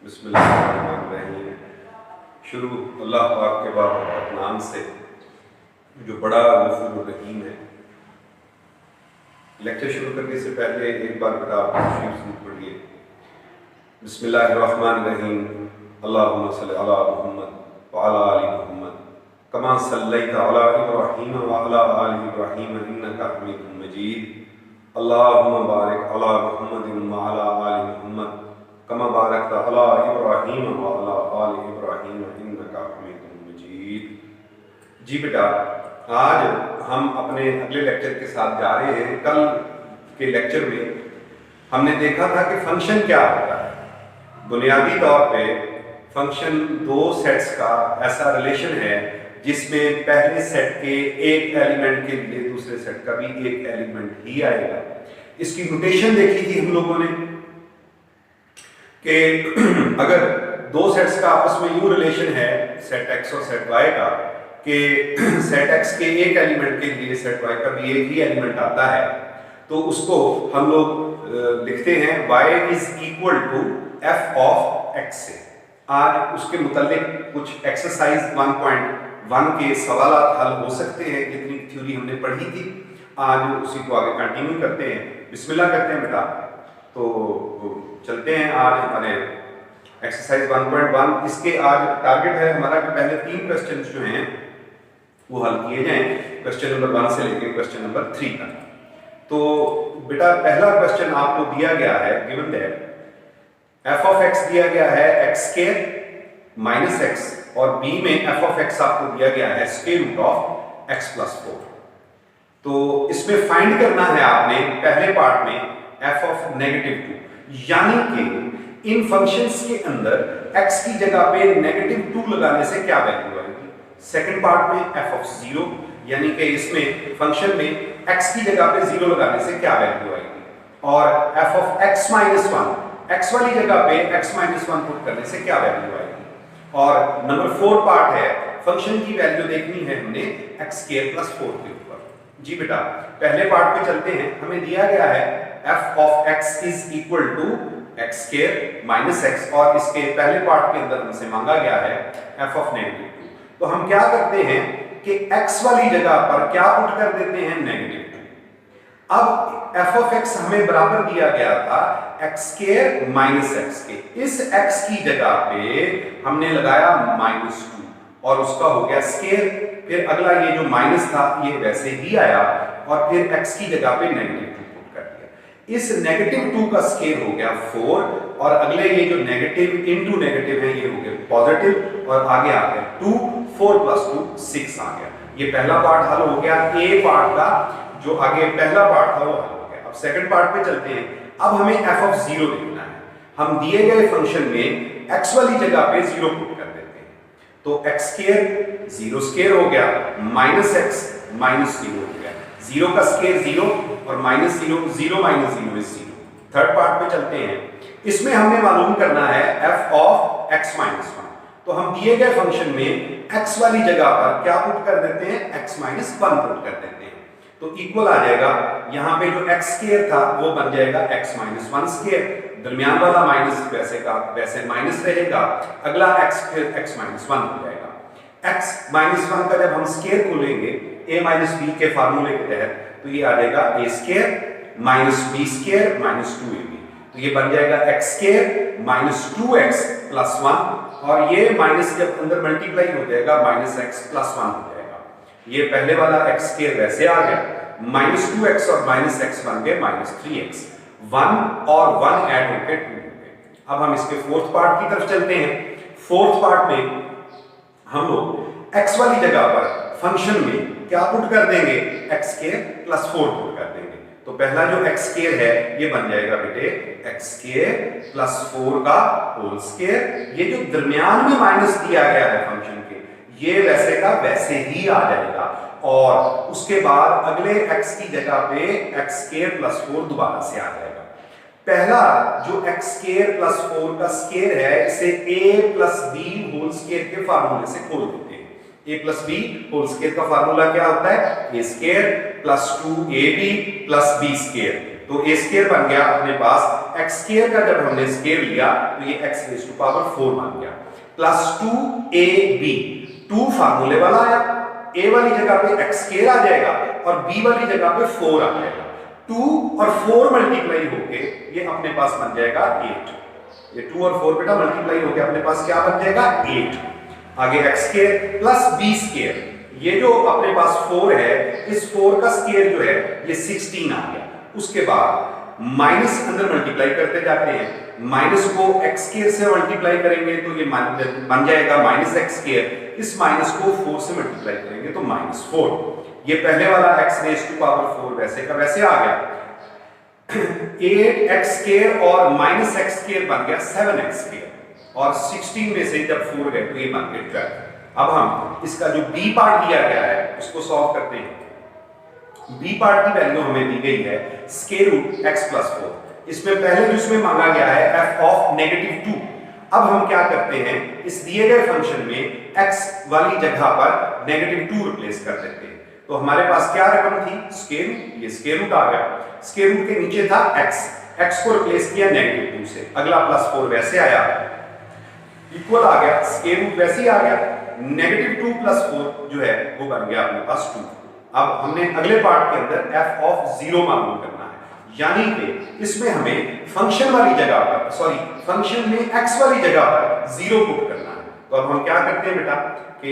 बिस्मिल्लाहिर्रहमानिर्रहीम। शुरू अल्लाह पाक के बाबरकत नाम से जो बड़ा गफूर रहीम है। लेक्चर शुरू करने से पहले एक बार बेटा आप तशरीफ शुरू पढ़िए। बिस्मिल्लाहिर्रहमानिर्रहीम। अल्लाहुम्मा सल्लि अला मुहम्मद व अला आलि मुहम्मद कमा सल्लैता अला इब्राहीम व अला आलि इब्राहीम इन्नका हमीदुम मजीद। अल्लाहुम्मा बारिक अला मुहम्मद व अला आलि मुहम्मद कमा बारकता अला इब्राहीम व अला आलि इब्राहीम इन्नका हमीदुम मजीद। जी बेटा, आज हम अपने अगले लेक्चर के साथ जा रहे हैं। कल के लेक्चर में हमने देखा था कि फंक्शन क्या होता है। बुनियादी तौर पे फंक्शन दो सेट्स का ऐसा रिलेशन है जिसमें पहले सेट के एक एलिमेंट के लिए दूसरे सेट का भी एक एलिमेंट ही आएगा। इसकी नोटेशन देखी थी हम लोगों ने कि अगर दो सेट्स का आपस में यूं रिलेशन है, सेट एक्स और सेट वाई का, कि सेट एक्स के एक एलिमेंट के लिए सेट वाई का भी एक ही एलिमेंट आता है, तो उसको हम लोग लिखते हैं y is equal to f of x से। आज उसके मुतालिक कुछ एक्सरसाइज 1.1 के सवाल हल हो सकते हैं। जितनी थ्योरी हमने पढ़ी थी आज उसी को आगे कंटिन्यू करते हैं। बिस्मिल्लाह करते हैं बेटा। तो चलते हैं आज हमारे एक्सरसाइज 1.1। इसके आज टारगेट है हमारा कि पहले 3 क्वेश्चन जो हैं वो हल किए जाएं, क्वेश्चन नंबर 1 से लेकर क्वेश्चन नंबर 3 तक। तो बेटा पहला क्वेश्चन आपको दिया गया है, given that f of x दिया गया है x स्क्वायर माइनस x, और b में f ऑफ x आपको दिया गया है square root of x plus 4। तो इसमें फाइंड करना है आपने पहले पार्ट में f ऑफ नेगेटिव 2, यानी कि इन फंक्शंस के अंदर x की जगह पे नेगेटिव 2 लगाने से क्या वैल्यू आएगी। सेकंड पार्ट में f ऑफ 0, यानी कि इसमें फंक्शन में x की जगह पे 0 लगाने से क्या वैल्यू आएगी। और f of x minus 1, x वाली जगह पे x माइनस 1 पुट करने से क्या वैल्यू आएगी। और नंबर 4 पार्ट है, फंक्शन की वैल्यू देखनी है हमने x स्क्वायर प्लस 4 के ऊपर। जी बेटा पहले पार्ट पे चलते हैं। हमें दिया गया है f of x is equal to x square minus x, और इसके पहले पार्ट के अंदर हमसे मांगा गया है f ऑफ नेगेटिव 2। तो हम क्या करते हैं कि x वाली जगह पर क्या पुट कर देते हैं, नेगेटिव 2। अब f ऑफ x हमें बराबर दिया गया था x स्क्वायर माइनस x के। इस x की जगह पे हमने लगाया माइनस 2 और उसका हो गया स्क्वायर। फिर अगला ये जो माइनस था ये वैसे ही आया, और फिर x की जगह पे नेगेटिव 2 पुट कर दिया। इस नेगेटिव 2 का स्क्वायर हो गया 4, और अगले ये जो नेगेटिव इनटू नेगेटिव है ये हो गया पॉजिटिव, और आगे आ गया 2, 4 प्लस 2 6 आ गया। ये पहला पार्ट हल हो गया। ए पार्ट का जो आगे पहला पार्ट था वो हल हो गया। अब सेकंड पार्ट पे चलते हैं। अब हमें f ऑफ 0 देखना है। हम दिए गए फंक्शन में x वाली जगह पे 0 पुट कर देते हैं, तो x स्क्वायर 0 स्क्वायर हो गया, माइनस x माइनस 0 हो गया। 0 का स्क्वायर 0 और minus 0, 0 minus 0 is 0। Third part पे चलते हैं। इसमें हमने मालूम करना है f ऑफ x माइनस 1। तो हम दिए गए फंक्शन में x वाली जगह पर क्या पुट कर देते हैं, x माइनस 1 पुट कर देते हैं। तो इक्वल आ जाएगा, यहाँ पे जो x स्क्वायर था वो बन जाएगा x माइनस 1 स्क्वायर, दरमियान वाला माइनस वैसे का वैसे माइनस रहेगा, अगला x फिर x माइनस 1 हो जाएगा। x माइनस 1 का जब हम स्क्वायर को लेंगे a माइनस b के फार्मूले के तहत, तो ये आ जाएगा a square minus b square minus 2ab। तो ये बन जाएगा x square minus 2x plus 1, और ये माइनस जब अंदर मल्टीप्लाई हो जाएगा माइनस x प्लस 1 हो जाएगा। ये पहले वाला x स्क्वायर वैसे आ गया, माइनस 2x और माइनस x बन गए माइनस 3x, 1 और 1 ऐड होकर 2 हो गए। अब हम इसके फोर्थ पार्ट की तरफ चलते हैं। फोर्थ पार्ट में हम लोग x वाली जगह पर फंक्शन में क्या पुट कर देंगे, x स्क्वायर प्लस 4 पुट कर देंगे। तो पहला जो x स्क्वायर है ये बन जाएगा बेटे x स्क्वायर प्लस 4 का होल स्क्वायर। ये जो दरमियान में माइनस दिया गया है फंक्शन के, ये वैसे का वैसे ही आ जाएगा, और उसके बाद अगले x की जगह पे x स्क्वायर प्लस 4 दोबारा से आ जाएगा। पहला जो x स्क्वायर प्लस 4 का स्क्वायर है इसे a plus b whole square के फार्मूले से खोल देते हैं। a plus b whole square का फार्मूला क्या होता है, a square plus 2ab plus b square. तो a स्क्वायर बन गया अपने पास एक्स स्क्वायर का जब हमने स्क्वायर लिया तो ये एक्स रेज़ टू पावर 4 बन गया, प्लस 2ab, 2 फार्मूले वाला आया, a वाली जगह पे एक्स स्क्वायर आ जाएगा और b वाली जगह पे 4 आ जाएगा। 2 और 4 मल्टीप्लाई होके ये अपने पास बन जाएगा 8। ये 2 और 4 बेटा मल्टीप्लाई होके अपने पास क्या बन जाएगा 8। आगे x square plus b square, ये जो अपने पास 4 है, इस 4 का स्क्वायर जो है ये 16 आ गया। उसके बाद माइनस अंदर मल्टीप्लाई करते जाते हैं, माइनस को एक्स स्क्वायर से मल्टीप्लाई करेंगे तो ये बन जाएगा माइनस एक्स स्क्वायर, इस माइनस को 4 से मल्टीप्लाई करेंगे तो -4। ये पहले वाला एक्स रेज़ टू पावर 4 वैसे का वैसे आ गया। 8x स्क्वायर और माइनस एक्स स्क्वायर बन गया 7x स्क्वायर, और 16 में से जब 4 गए तो ये बन गए 12। अब हम इसका जो b पार्ट दिया गया है उसको सॉल्व करते हैं। b पार्ट की वैल्यू हमें दी गई है स्क्वायर रूट x प्लस 4। इसमें पहले जो इसमें मांगा गया है f ऑफ -2। अब हम क्या करते हैं, इस दिए गए फंक्शन में x वाली जगह पर -2 रिप्लेस कर देते हैं। तो हमारे पास क्या रकम थी स्क्वायर रूट, ये स्क्वायर रूट आ गया, स्क्वायर रूट के नीचे था x को रिप्लेस किया -2 से, अगला +4 वैसे आया, इक्वल आ गया, स्क्वायर रूट वैसे ही आ गया, -2 + 4 जो है वो बन गया अपने पास 2। अब हमने अगले पार्ट के अंदर f ऑफ 0 मालूम करना है, यानी कि इसमें हमें फंक्शन वाली जगह पर, सॉरी फंक्शन में x वाली जगह पर 0 पुट करना है। तो अब हम क्या करते हैं बेटा कि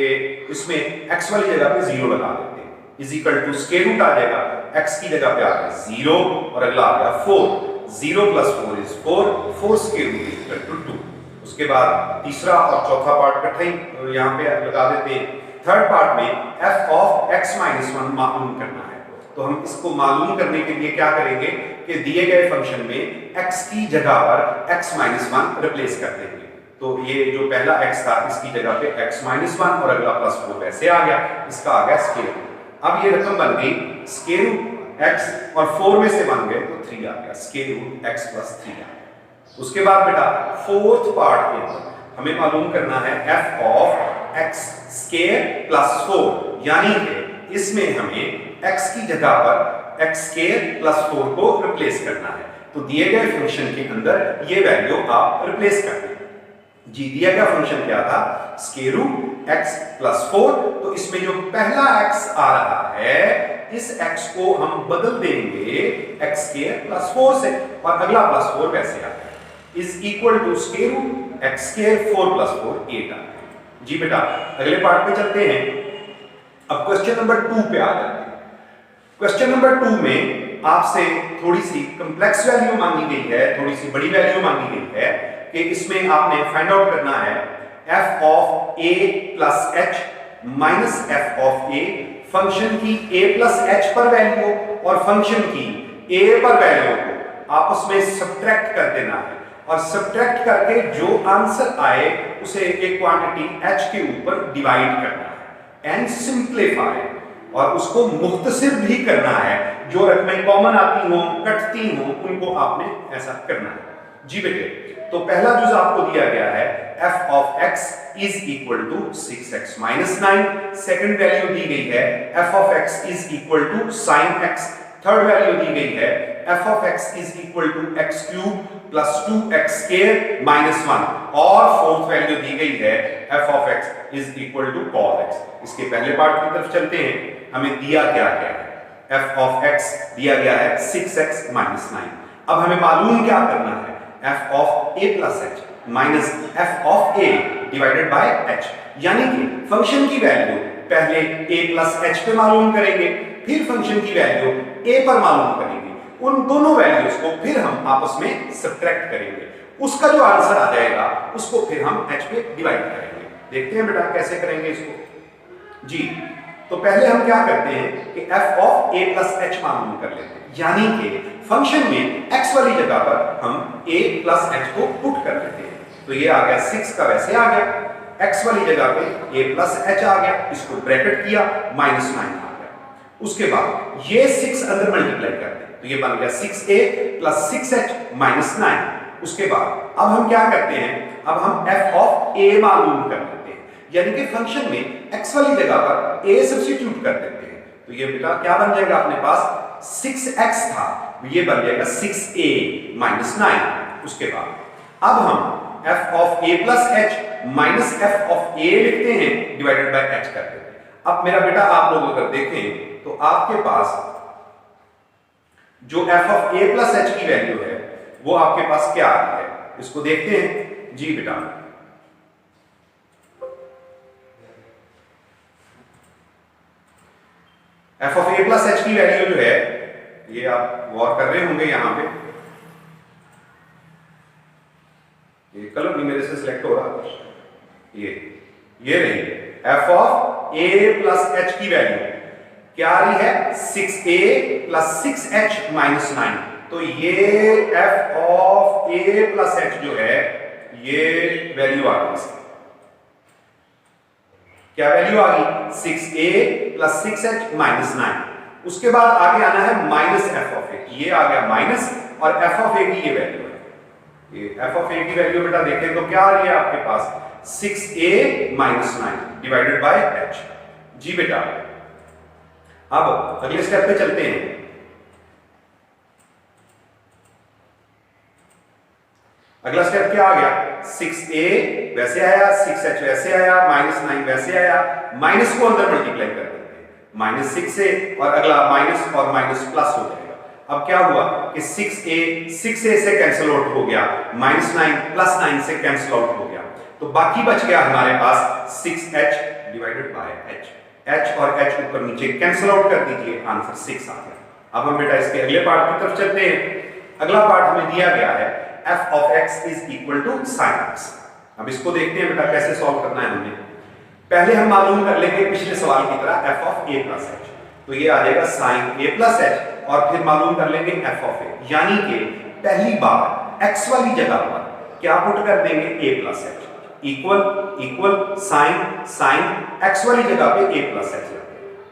इसमें x वाली जगह पे 0 लगा देते हैं, is equal to square root आ जाएगा, x की जगह पे आ गया 0 और अगला आ गया 4, 0 + 4 is 4, 4 square root is equal to 2। उसके बाद तीसरा और चौथा पार्ट इकट्ठे ही यहाँ पे लगा देते हैं। थर्ड पार्ट में f ऑफ x - 1 मालूम करना है, तो हम इसको मालूम करने के लिए क्या करेंगे कि दिए गए फंक्शन में x की जगह पर x - 1 रिप्लेस कर देंगे। तो ये जो पहला x था इसकी जगह पे x - 1 और अगला +4 वैसे आ गया, इसका आ गया स्क्वायर रूट। अब ये रकम बन गई स्क्वायर रूट x और 4 में से बन गए तो 3 आ गया, स्क्वायर रूट x + 3 आ गया। उसके बाद बेटा फोर्थ पार्ट के अंदर हमें मालूम करना है f of x square plus 4, यानी कि इसमें हमें x की जगह पर x स्क्वायर प्लस 4 को रिप्लेस करना है। तो दिए गए फंक्शन के अंदर ये वैल्यू आप रिप्लेस कर दें। जी दिया गया फंक्शन क्या था स्क्वायर रूट x प्लस 4, तो इसमें जो पहला x आ रहा है इस x को हम बदल देंगे x स्क्वायर प्लस 4 से, और अगला +4 वैसे आ गया, is equal to square root x square 4 + 4 8 आ गया। जी बेटा अगले पार्ट पे चलते हैं। अब क्वेश्चन नंबर 2 पे आ जाते हैं। क्वेश्चन नंबर 2 में आपसे थोड़ी सी कॉम्प्लेक्स वैल्यू मांगी गई है, थोड़ी सी बड़ी वैल्यू मांगी गई है कि इसमें आपने फाइंड आउट करना है f of a + h minus f of a, function की a + h पर वैल्यू और फंक्शन की a पर वैल्यू को आपस में सब्ट्रैक्ट कर देना है, और सब्ट्रैक्ट करके जो आंसर आए उसे एक क्वांटिटी h के ऊपर डिवाइड करना है एंड सिंप्लीफाई, और उसको मुख्तसर भी करना है, जो रकमें कॉमन आती हो कटती हो उनको आपने ऐसा करना है। जी बेटे तो पहला जुज आपको दिया गया है f of x is equal to 6x - 9, second value दी गई है f of x is equal to sin x, third value दी गई है f of x is equal to x³ + 2x² - 1, और फोर्थ वैल्यू दी गई है f of x is equal to cos x। इसके पहले पार्ट की तरफ चलते हैं। हमें दिया क्या है f ऑफ x दिया गया है 6x - 9। अब हमें मालूम क्या करना है f of a + h minus f of a divided by h, यानी कि फंक्शन की वैल्यू पहले a + h पे मालूम करेंगे, फिर फंक्शन की वैल्यू a पर मालूम करेंगे, उन दोनों वैल्यूज को फिर हम आपस में सब्ट्रैक्ट करेंगे, उसका जो आंसर आ जाएगा उसको फिर हम h पे डिवाइड करेंगे। देखते हैं बेटा कैसे करेंगे इसको। जी तो पहले हम क्या करते हैं कि f ऑफ a + h मालूम कर लेते हैं, यानी कि फंक्शन में x वाली जगह पर हम a + h को पुट कर लेते हैं। तो ये आ गया 6 का वैसे आ गया, x वाली जगह पे a + h आ गया, इसको ब्रैकेट किया -9 आ गया। उसके बाद ये 6 अंदर मल्टीप्लाई करते हैं तो ये बन गया 6a + 6h - 9। उसके बाद अब हम क्या करते हैं, अब हम f ऑफ a मालूम कर लेते हैं, यानी कि फंक्शन में x वाली जगह पर a सब्स्टिट्यूट कर देते हैं। तो ये बेटा क्या बन जाएगा अपने पास 6x था ये बन जाएगा 6a माइनस 9। उसके बाद अब हम f of a plus h minus f of a लिखते हैं, डिवाइडेड बाय h कर देते हैं। अब मेरा बेटा आप लोग अगर देखें तो आपके पास जो f of a plus h की वैल्यू है वो आपके पास क्या आ रही है, इसको देखते हैं। जी बेटा, f of a plus h की वैल्यू जो है, ये आप गौर कर रहे होंगे, यहां पे ये कलर नहीं मेरे से सिलेक्ट हो रहा, ये रही f of a plus h की वैल्यू क्या आ रही है, 6a प्लस 6h माइनस 9। तो ये f of a plus h जो है ये वैल्यू आ गई, क्या वैल्यू आ गई, 6a प्लस 6h माइनस 9। उसके बाद आगे आना है माइनस f ऑफ a, ये आ गया माइनस, और f ऑफ a की ये वैल्यू है, ये f ऑफ a की वैल्यू बेटा देखें तो क्या आ रही है आपके पास, 6a minus 9 divided by h। जी बेटा, अब अगले स्टेप पे चलते हैं। अगला स्टेप क्या आ गया, 6a वैसे आया, 6h वैसे आया, माइनस 9 वैसे आया, माइनस को अंदर मल्टीप्लाई कर देते हैं, माइनस 6 से, और अगला माइनस और माइनस प्लस हो जाएगा। अब क्या हुआ कि 6a से कैंसिल आउट हो गया, माइनस 9 प्लस 9 से कैंसिल आउट हो गया, तो बाकी बच गया हमारे पास 6h divided by h। h और h ऊपर नीचे कैंसिल आउट कर दीजिए, आंसर 6 आ गया। अब हम बेटा इसके अगले पार्ट की तरफ चलते हैं। अगला पार्ट हमें दिया गया है f of x is equal to sin x। अब इसको देखते हैं बेटा कैसे सॉल्व करना है हमें। पहले हम मालूम कर लेंगे पिछले सवाल की तरह f of a plus h, तो ये आ जाएगा sin a प्लस h, और फिर मालूम कर लेंगे f ऑफ a, यानी कि पहली बार x वाली जगह पर क्या पुट कर देंगे, a plus h equal equal sine x वाली जगह पे a प्लस h।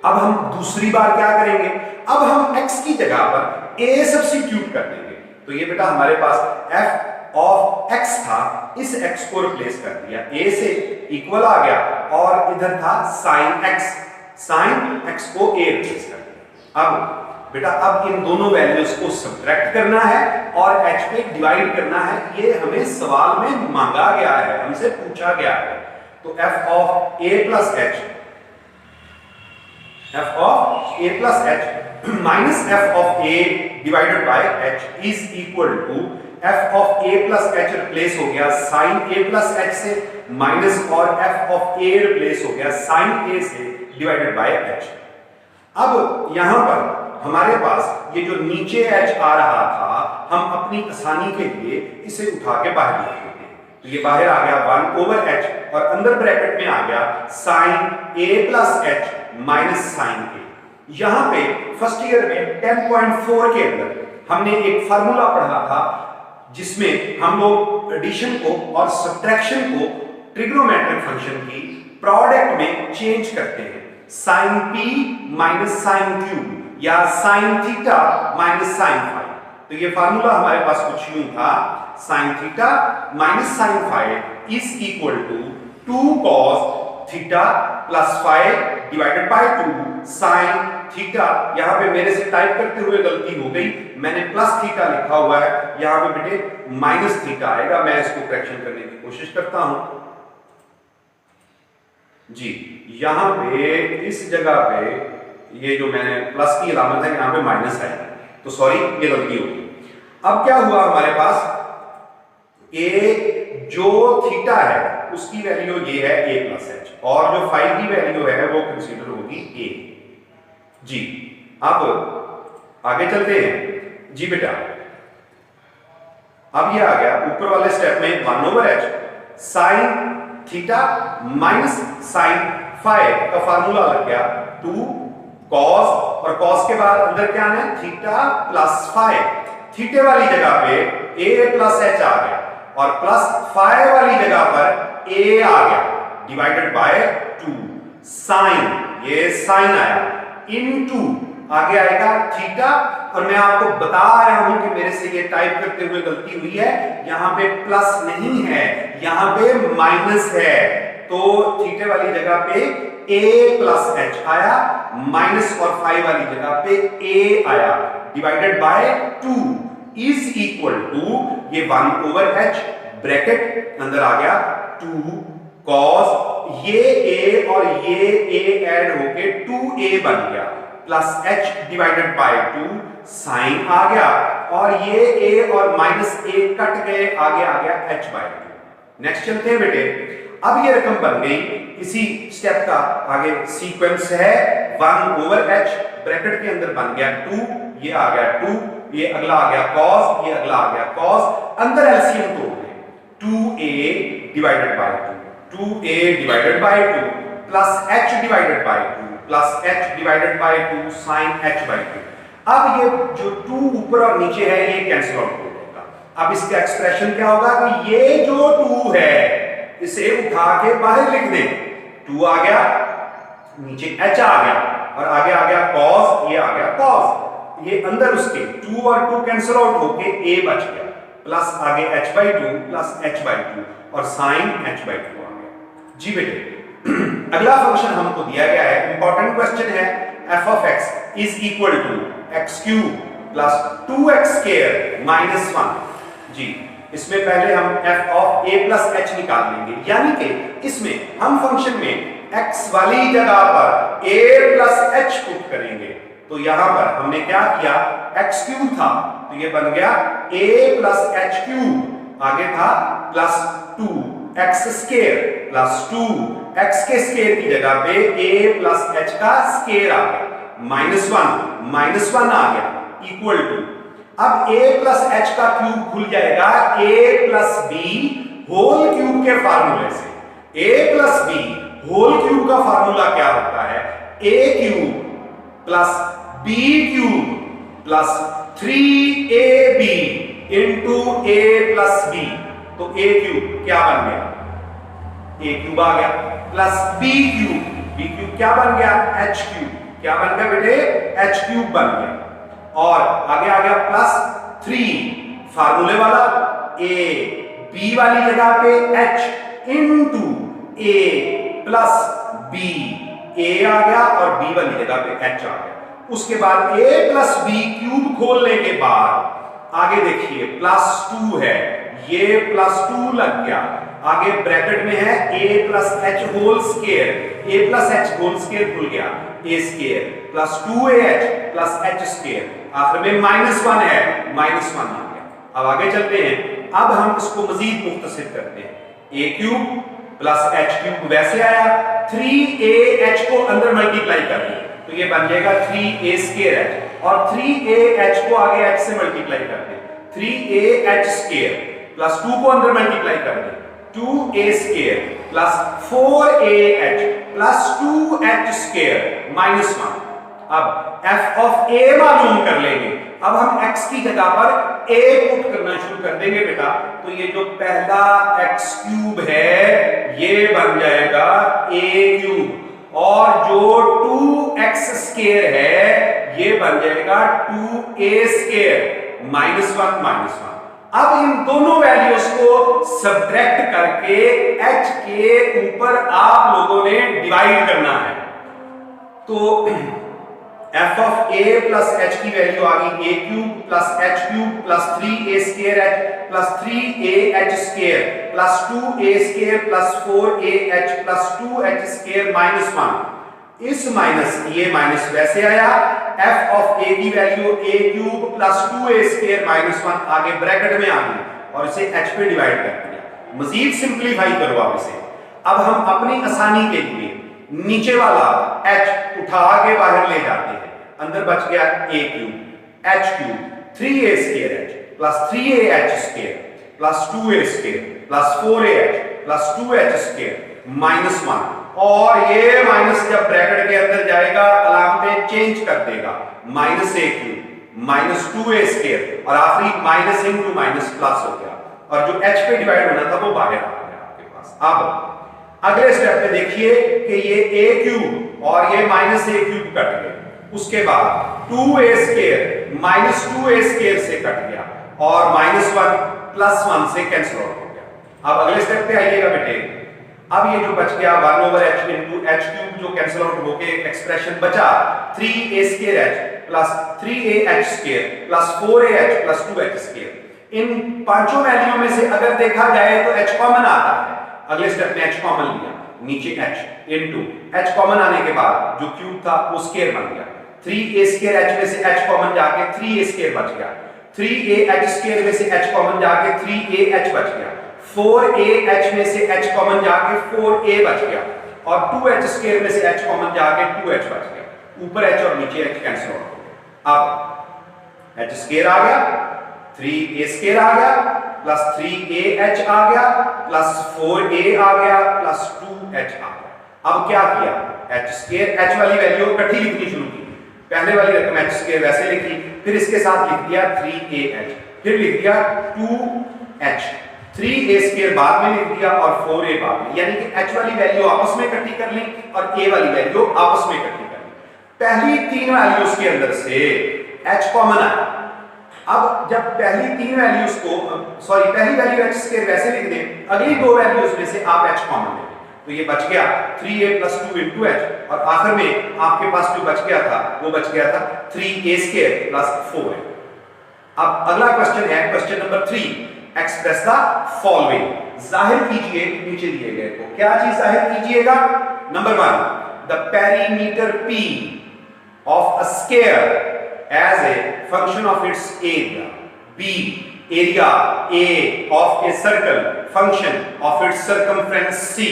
अब हम दूसरी बार क्या करेंगे, अब हम x की जगह पर a सब्स्टिट्यूट कर देंगे, तो ये बेटा हमारे पास f ऑफ x था, इस x को रिप्लेस कर दिया, a से इक्वल आ गया, और इधर था साइन x को a रिप्लेस कर दिया। अब बेटा अब इन दोनों वैल्यूज को सब्ट्रैक्ट करना है और h पे डिवाइड करना है, ये हमें सवाल में मांगा गया है, हमसे पूछा गया है। तो f of a plus h minus f of a divided by h is equal to f of a plus h replace हो गया साइन a प्लस h से, माइनस और f ऑफ a रिप्लेस हो गया साइन a से divided by h। अब यहां पर हमारे पास ये जो नीचे h आ रहा था, हम अपनी आसानी के लिए इसे उठा के बाहर लिख लेते हैं, तो ये बाहर आ गया 1 ओवर h, और अंदर ब्रैकेट में आ गया sine a plus h minus sine a। यहां पे फर्स्ट ईयर में 10.4 के अंदर हमने एक फार्मूला पढ़ा था जिसमें हम लोग एडिशन को और सब्ट्रैक्शन को ट्रिग्नोमेट्रिक फंक्शन की प्रोडक्ट में चेंज करते हैं, sine p minus sine q या sine theta minus sine phi. तो ये फार्मूला हमारे पास कुछ यूं था, sine theta minus sine phi is equal to 2 cos theta plus phi divided by 2 sine theta. यहां पे मेरे से टाइप करते हुए गलती हो गई, मैंने प्लस थीटा लिखा हुआ है, यहां पे बेटे माइनस थीटा आएगा, मैं इसको करेक्शन करने की कोशिश करता हूं। जी यहां पे इस जगह पे ये जो मैंने प्लस की अलामत है, यहां पे माइनस है, तो सॉरी ये गलती हो गई। अब क्या हुआ हमारे पास, a जो थीटा है उसकी वैल्यू ये है a प्लस h, और जो फाई की वैल्यू है वो कंसीडर होगी a। जी अब आगे चलते हैं। जी बेटा अब ये आ गया ऊपर वाले स्टेप में 1 over h sine theta minus sine phi का फार्मूला लग गया 2 cos, और cos के बाद अंदर क्या आना है, थीटा प्लस फाई। थीटे वाली जगह पे a प्लस h आ गया, और प्लस फाई वाली जगह पर a आ गया, डिवाइडेड बाय 2 साइन, ये साइन आया, इनटू आगे आएगा थीटा। और मैं आपको बता रहा हूं कि मेरे से ये टाइप करते हुए गलती हुई है, यहां पे प्लस नहीं है, यहां पे माइनस है, तो थीटे वाली जगह पे a प्लस h आया, माइनस और फाई वाली जगह पे a आया, divided by 2 is equal to ये 1 ओवर h ब्रैकेट अंदर आ गया 2 cos ये a और ये a ऐड होके 2a बन गया plus h divided by 2 sign आ गया और ये a और माइनस a कट गए, आगे आ गया h बाय 2। नेक्स्ट चलते हैं बेटे, अब ये रकम बन गई, इसी स्टेप का आगे सीक्वेंस है 1 ओवर h ब्रैकेट के अंदर बन गया 2, ये आ गया 2, ये अगला आ गया cos, ये अगला आ गया cos, अंदर एलसीएम तोड़ दें 2a divided by 2 2a divided by 2 plus h divided by 2 plus h divided by 2 sine h by 2। अब ये जो 2 ऊपर और नीचे है ये कैंसिल आउट हो जाएगा। अब इसका एक्सप्रेशन क्या होगा कि ये जो 2 है इसे उठा के बाहर लिख दें, 2 आ गया, नीचे h आ गया और आगे आ गया cos, ये आ गया cos, ये अंदर उसके 2 और 2 कैंसिल आउट होके a बच गया प्लस आगे h by 2 plus h by 2 और साइन h बाय 2 आ गया। जी बेटे अगला फंक्शन हमको दिया गया है, इंपॉर्टेंट क्वेश्चन है, f of x is equal to x cube plus 2x square minus 1। जी इसमें पहले हम f of a plus h निकाल लेंगे, यानी कि इसमें हम फंक्शन में x वाली जगह पर a प्लस h पुट करेंगे। तो यहां पर हमने क्या किया, x क्यूब था तो ये बन गया a प्लस h क्यूब, आगे था plus 2x square plus 2 x के स्क्वायर की जगह पे a प्लस h का स्क्वायर आ गया माइनस 1 आ गया इक्वल टू, अब a प्लस h का क्यूब खुल जाएगा a plus b whole cube के फार्मूले से। a plus b whole cube का फार्मूला क्या होता है, a cube plus b cube plus 3ab into a plus b। तो a क्यूब क्या बन गया, a क्यूब आ गया प्लस b क्यूब क्या बन गया, h क्यूब क्या बन गया बेटे, h क्यूब बन गया और आगे आ गया प्लस 3 फार्मूले वाला a b वाली जगह पे h into a plus b, a आ गया और b वाली जगह पे h आ गया। उसके बाद a प्लस b क्यूब खोलने के बाद आगे देखिए प्लस 2 है, ये प्लस 2 लग गया, आगे ब्रैकेट में है a plus h whole square, a plus h whole square खुल गया, a square plus 2ah plus h square, आखिर में माइनस 1 है, माइनस 1 आ गया। अब आगे चलते हैं, अब हम इसको मजीद मुख्तसर करते हैं, a cube plus h cube वैसे आया, 3ah को अंदर मल्टीप्लाई कर दिया तो ये बन जाएगा 3a स्क्वायर h और 3ah को आगे h से मल्टीप्लाई कर दे, 3ah स्क्वायर प्लस 2 को अंदर मल्टीप्लाई कर दे 2a square plus 4ah plus 2h square minus 1। अब f ऑफ a मालूम कर लेंगे, अब हम x की जगह पर a पुट करना शुरू कर देंगे बेटा, तो ये जो पहला x क्यूब है ये बन जाएगा a क्यूब और जो 2x स्क्वायर है ये बन जाएगा 2a स्क्वायर माइनस 1 माइनस 1। अब इन दोनों वैल्यूज को सब्ट्रैक्ट करके h के ऊपर आप लोगों ने डिवाइड करना है, तो f of a plus h की वैल्यू आ गई a cube plus h cube plus 3a square h plus 3ah square plus 2a square plus 4ah plus 2h square minus 1। इस माइनस ये माइनस वैसे आया, f ऑफ a की value a cube plus 2a square minus 1 आगे bracket में आ गई और इसे h पे डिवाइड कर दिया। मजीद सिंपलीफाई करो आप इसे। अब हम अपनी आसानी के लिए नीचे वाला h उठा के बाहर ले जाते हैं, अंदर बच गया a cube h cube 3a square h plus 3ah square plus 2a square plus 4ah plus 2h square minus 1 और ये माइनस जब ब्रैकेट के अंदर जाएगा अलामतें चेंज कर देगा, minus a cube minus 2a square और आखिरी माइनस इनटू माइनस प्लस हो गया और जो h पे डिवाइड होना था वो बाहर आ गया आपके पास। अब अगले स्टेप पे देखिए कि ये a क्यूब और ये माइनस a क्यूब कट गए, उसके बाद 2a square minus 2a square से कट गया और माइनस 1 प्लस 1 से कैंसिल आउट हो गया। अब अगले स्टेप पे आइएगा बेटे, अब ये जो बच गया 1 over h into h cube जो कैंसिल आउट होके एक्सप्रेशन बचा 3a square h plus 3AH square plus 4AH plus 2H square. इन पांचों वैल्यू में से अगर देखा जाए तो H कॉमन आता है। अगले स्टेप में H कॉमन लिया, नीचे H इनटू H कॉमन आने के बाद जो क्यूब था वो स्क्वायर बन गया। 3A स्क्वायर H में से H कॉमन जाके 3A स्क्वायर बच गया। 3AH स्क्वायर में से H कॉमन जाके 3AH बच गया। 4AH में से H कॉमन जाके 4A बच गया और 2H स्क्वायर में से H कॉमन जाके 2H बच गया। ऊपर H और नीचे H कैंसिल आउट हो गया। अब H स्क्वायर आ गया, 3A स्क्वायर आ गया प्लस 3AH आ गया प्लस 4A आ गया प्लस 2H आ गया। अब क्या किया, H स्क्वायर H वाली वैल्यू इकट्ठी लिखनी शुरू की। पहले वाली रकम H स्क्वायर वैसे लिखी, फिर इसके साथ लिख दिया 3AH, फिर लिख दिया 2H, 3A स्क्वायर बाद में लिख दिया और 4A बाद में, यानी कि H वाली वैल्यू आपस में इकट्ठी कर ली और A वाली वैल्यू आपस में इकट्ठी कर ली। पहली तीन वैल्यूज के अंदर से H कॉमन आया। अब जब पहली तीन वैल्यूज को पहली वैल्यू H स्क्वायर वैसे लिख दें, अगली दो वैल्यूज में से आप H कॉमन ले, तो ये बच गया 3A प्लस 2 इंटू H और आखिर में आपके पास जो बच गया था वो बच गया था 3A स्क्वायर प्लस 4A। अब अगला क्वेश्चन है question number 3, express the following. जाहिर कीजिए नीचे दिए गए को, क्या चीज जाहिर कीजिएगा। Number 1, the perimeter P of a square as a function of its area, B area A of a circle function of its circumference C।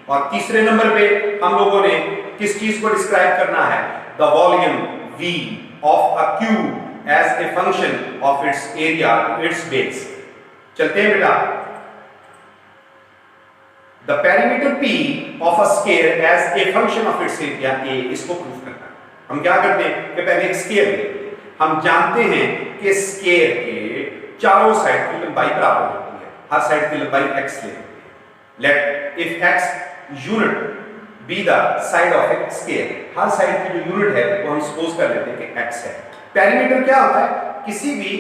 और तीसरे नंबर पे हम लोगों ने किस चीज को डिस्क्राइब करना है, the volume V of a cube as a function of its area its base। चलते हैं बेटा, the perimeter P of a square as a function of its area A, इसको प्रूफ करना है। हम क्या करते हैं कि पहले एक स्क्वायर लेते हैं। हम जानते हैं कि स्क्वायर के चारों साइड की लंबाई बराबर होती है, हर साइड की लंबाई x ले लेते हैं। Let if x unit be the side of a square, हर साइड की जो यूनिट है वो हम सपोज कर लेते हैं कि x है। पेरीमीटर क्या होता है, किसी भी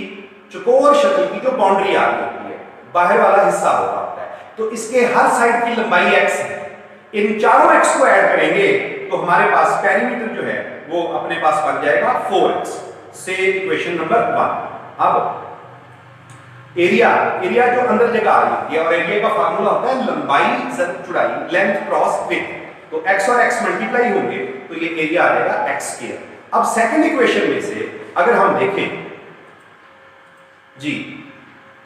चौकोर शक्ल की जो बाउंड्री आ रही होती है, बाहर वाला हिस्सा होता है, तो इसके हर साइड की लंबाई x है। इन चारों x को ऐड करेंगे तो हमारे पास पेरीमीटर जो है वो अपने पास बन जाएगा 4x से इक्वेशन नंबर 1। अब एरिया जो अंदर जगह आ रही है और एरिया का फार्मूला होता है लंबाई चौड़ाई, लेंथ क्रॉस विड्थ। तो x और x मल्टीप्लाई होंगे तो ये एरिया आ जाएगा x स्क्वायर। अब सेकंड इक्वेशन में से अगर हम देखें जी,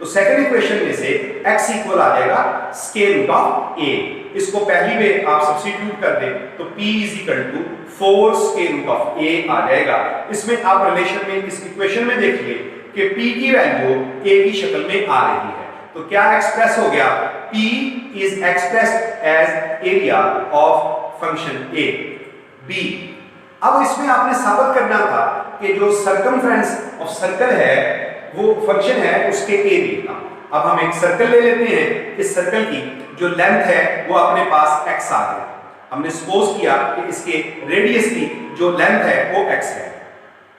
तो सेकंड इक्वेशन में से x इक्वल आ जाएगा स्क्वायर रूट ऑफ a। इसको पहली में आप सब्स्टिट्यूट कर दें तो p is equal to 4 square root of a आ जाएगा। इसमें आप रिलेशन में इस इक्वेशन में देखिए कि p की वैल्यू a की शक्ल में आ रही है, तो क्या एक्सप्रेस हो गया, p is expressed as area of function a। b, अब इसमें आपने साबित करना था कि जो सर्कमफ्रेंस ऑफ सर्कल है वो फंक्शन है उसके एरिया का। अब हम एक सर्कल ले लेते हैं, इस सर्कल की जो लेंथ है वो अपने पास x आ गया। हमने सपोज किया कि इसके रेडियस की जो लेंथ है वो x है।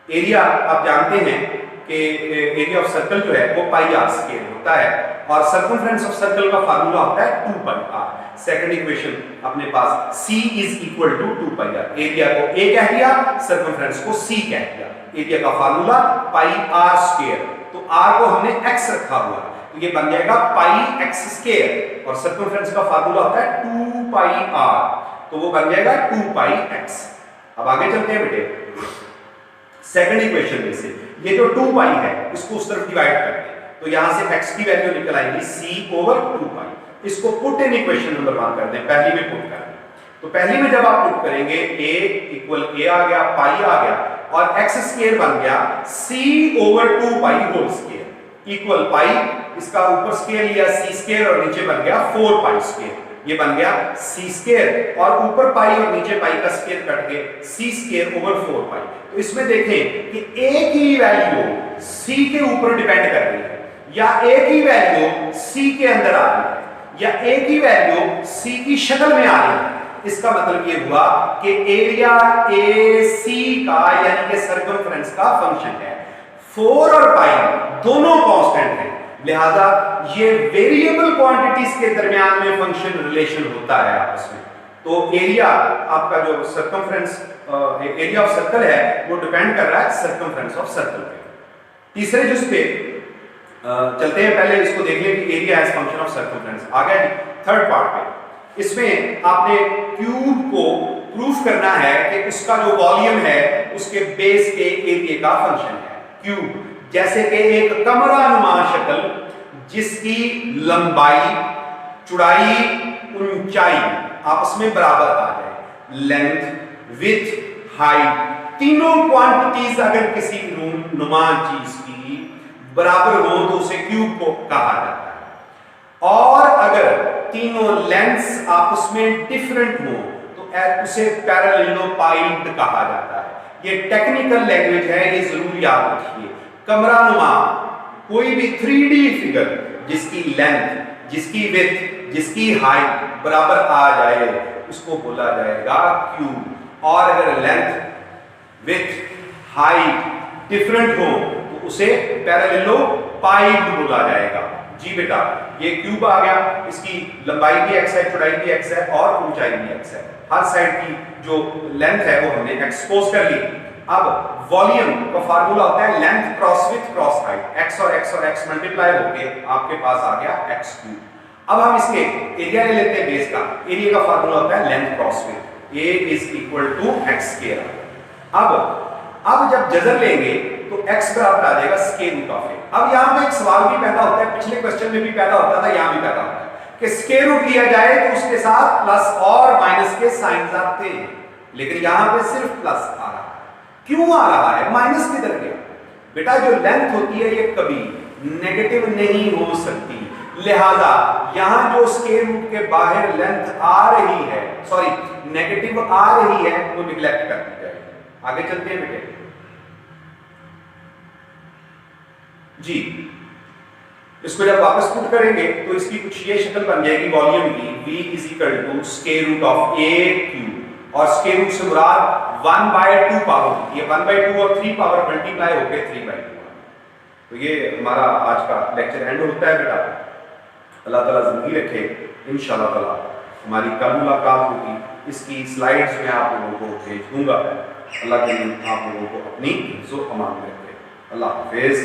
एरिया आप जानते हैं कि एरिया ऑफ सर्कल जो है वो पाई आर स्क्वायर होता है और सर्कमफ्रेंस ऑफ सर्कल का फार्मूला होता है 2 पाई आर। सेकंड इक्वेशन अपने पास c is equal to 2 pi R. Area को a कह दिया, सर्कमफ्रेंस को c कह दिया। एरिया का फार्मूला पाई आर स्क्वायर, तो r को हमने x रखा हुआ, तो ये बन जाएगा पाई x स्क्वायर और सर्कमफ्रेंस का फार्मूला होता है 2 पाई r, तो वो बन जाएगा 2 पाई x। अब आगे चलते हैं बेटे, सेकंड इक्वेशन में से ये जो 2 पाई है इसको उस तरफ डिवाइड करते हैं तो यहां से x की वैल्यू निकल आएगी c ओवर 2 पाई। इसको पुट इन इक्वेशन नंबर 1 कर दें, पहली में पुट कर दें। तो पहली में जब आप पुट करेंगे a इक्वल a आ गया, पाई आ गया और x स्क्वायर बन गया c ओवर 2 पाई होल स्क्वायर इक्वल पाई, इसका ऊपर स्क्वायर लिया c स्क्वायर और नीचे बन गया 4 पाई स्क्वायर, ये बन गया c स्क्वायर और ऊपर पाई और नीचे पाई का स्क्वायर कट के c स्क्वायर ओवर 4 पाई। तो इसमें देखें कि a की वैल्यू c के ऊपर डिपेंड कर रही है या a की वैल्यू c के अंदर आ रही है या a की वैल्यू c की शक्ल में आ रही है। इसका मतलब ये हुआ कि एरिया AC का यानी कि सर्कमफ्रेंस का फंक्शन है। 4 और पाई दोनों कांस्टेंट हैं, लिहाजा ये वेरिएबल क्वांटिटीज के दरमियान में फंक्शन रिलेशन होता है आपस में। तो एरिया आपका जो सर्कमफ्रेंस एरिया ऑफ सर्कल है वो डिपेंड कर रहा है सर्कमफ्रेंस ऑफ सर्कल पे। तीसरे जिस पे चलते हैं, पहले इसको देख लें कि area as function of circumference. आ गया जी थर्ड पार्ट पे। इसमें आपने क्यूब को प्रूफ करना है कि उसका जो वॉल्यूम है उसके बेस के एरिया का फंक्शन है क्यूब। जैसे कि एक कमरानुमा शक्ल जिसकी लंबाई, चौड़ाई, ऊंचाई आपस में बराबर आ जाए, लेंथ, विड्थ, हाइट, तीनों क्वांटिटीज अगर किसी नुमा चीज की बराबर हो तो उसे क्यूब को कहा जाता है। और अगर तीनों लेंथ्स आपस में डिफरेंट हो तो उसे पैरेललोपाइड कहा जाता है। ये टेक्निकल लैंग्वेज है, ये जरूर याद रखिए। कमरानुमा कोई भी 3D फिगर जिसकी लेंथ, जिसकी विड्थ, जिसकी हाइट बराबर आ जाए उसको बोला जाएगा क्यूब। और अगर लेंथ, विड्थ, हाइट डिफरेंट हो तो उसे पैरेललोपाइड बोला जाएगा। जी बेटा, ये क्यूब आ गया, इसकी लंबाई भी x है, चौड़ाई भी x है और ऊंचाई भी x है। हर साइड की जो लेंथ है वो हमने एक्सपोज कर ली। अब वॉल्यूम का फार्मूला होता है length cross width cross height, x और x मल्टीप्लाई होके आपके पास आ गया x क्यूब। अब हम इसके एरिया ले लेते हैं बेस का। एरिया का फार्मूला होता है length cross width, a is equal to x square. अब जब जजर लेंगे तो x बराबर आ जाएगा स्क्वायर रूट ऑफ a। अब यहां पे एक सवाल भी पैदा होता है, पिछले क्वेश्चन में भी पैदा होता था, यहां भी पैदा होता है कि स्क्वायर रूट लिया जाए तो उसके साथ प्लस और माइनस के साइंस आते हैं, लेकिन यहां पे सिर्फ प्लस आ रहा है। क्यों आ रहा है? माइनस किधर गया? बेटा जो लेंथ होती है ये कभी नेगेटिव नहीं हो सकती, लिहाजा यहां जो स्क्वायर रूट के बाहर लेंथ आ रही है, सॉरी नेगेटिव आ रही है, वो निगलेक्ट कर दी जाएगी। आगे चलते हैं बेटे जी। इसको जब वापस पुट करेंगे तो इसकी कुछ ये शक्ल बन जाएगी वॉल्यूम की, v is equal to square root of a cube. और स्क्वायर रूट से मुराद 1/2 पावर, ये 1/2 और 3 पावर मल्टीप्लाई होकर 3/2। तो ये हमारा आज का लेक्चर एंड होता है बेटा। अल्लाह ताला जिंदगी रखे, इंशाल्लाह ताला हमारी कल मुलाकात होगी। इसकी स्लाइड्स में आप लोगों को भेज दूंगा। अल्लाह के लिए आप लोगों को अपनी इज्जत अमान में रखे। अल्लाह हाफिज।